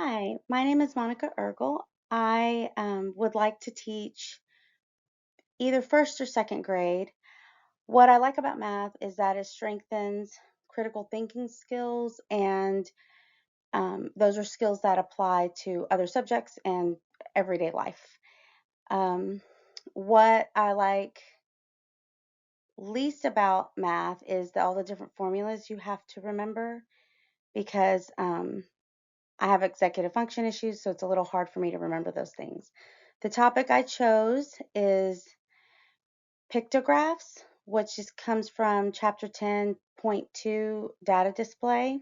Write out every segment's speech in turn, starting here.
Hi, my name is Monica Ergel. I would like to teach either first or second grade. What I like about math is that it strengthens critical thinking skills, and those are skills that apply to other subjects and everyday life. Um, what I like least about math is all the different formulas you have to remember because I have executive function issues, so it's a little hard for me to remember those things. The topic I chose is pictographs, which comes from chapter 10.2 data display.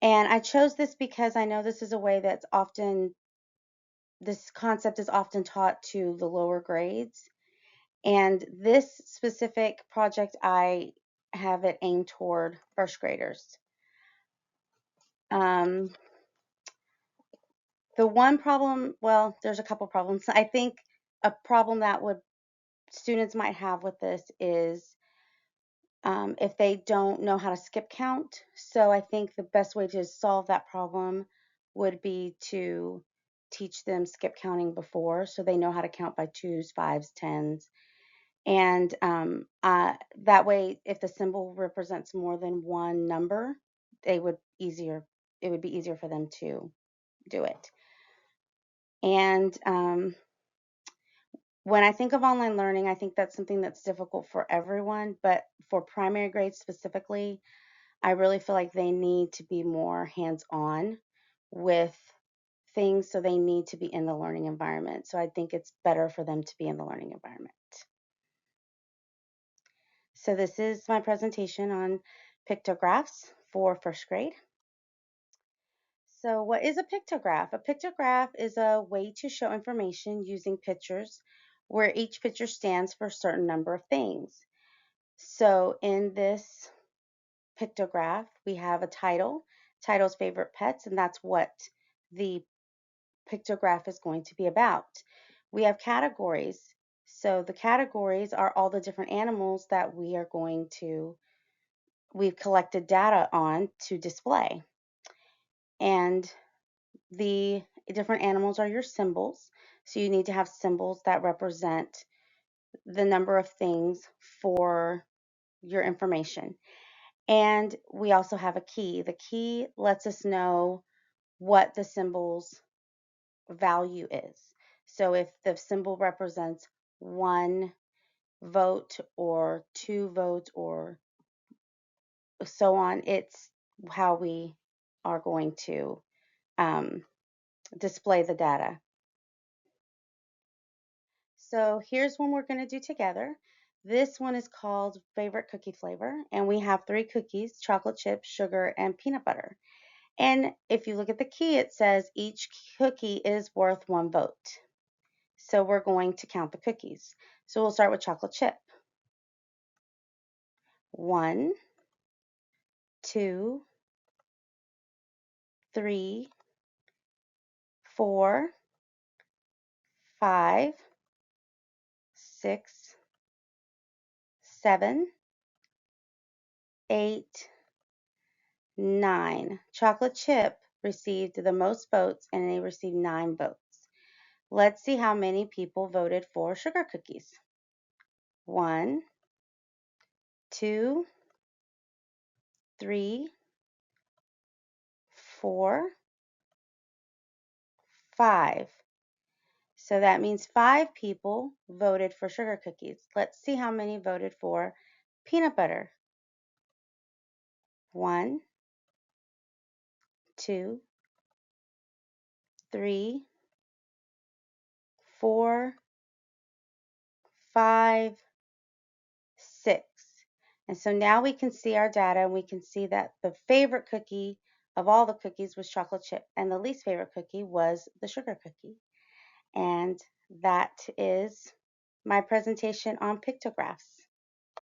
And I chose this because I know this is a way this concept is often taught to the lower grades. And this specific project, I have it aimed toward first graders. Um, the one problem, well, there's a couple problems. I think a problem that students might have with this is if they don't know how to skip count. So I think the best way to solve that problem would be to teach them skip counting before so they know how to count by twos, fives, tens. And that way, if the symbol represents more than one number, it would be easier for them to do it. And when I think of online learning, I think that's something that's difficult for everyone, but for primary grades specifically, I really feel like they need to be more hands-on with things, so they need to be in the learning environment. So I think it's better for them to be in the learning environment. So this is my presentation on pictographs for first grade. So what is a pictograph? A pictograph is a way to show information using pictures where each picture stands for a certain number of things. So in this pictograph, we have a title's favorite pets, and that's what the pictograph is going to be about. We have categories. So the categories are all the different animals that we've collected data on to display. And the different animals are your symbols. So you need to have symbols that represent the number of things for your information. And we also have a key. The key lets us know what the symbol's value is. So if the symbol represents 1 vote or 2 votes or so on, it's how we are going to um, display the data. So here's one we're going to do together. This one is called favorite cookie flavor, and we have 3 cookies: chocolate chip, sugar, and peanut butter. And if you look at the key, it says each cookie is worth 1 vote. So we're going to count the cookies. So we'll start with chocolate chip. 1, 2, 3, 4, 5, 6, 7, 8, 9. Chocolate chip received the most votes, and they received 9 votes. Let's see how many people voted for sugar cookies. 1, 2, 3, 4, 5. So that means 5 people voted for sugar cookies. Let's see how many voted for peanut butter. 1, 2, 3, 4, 5, 6. And so now we can see our data, and we can see that the favorite cookie of all the cookies was chocolate chip, and the least favorite cookie was the sugar cookie. And that is my presentation on pictographs.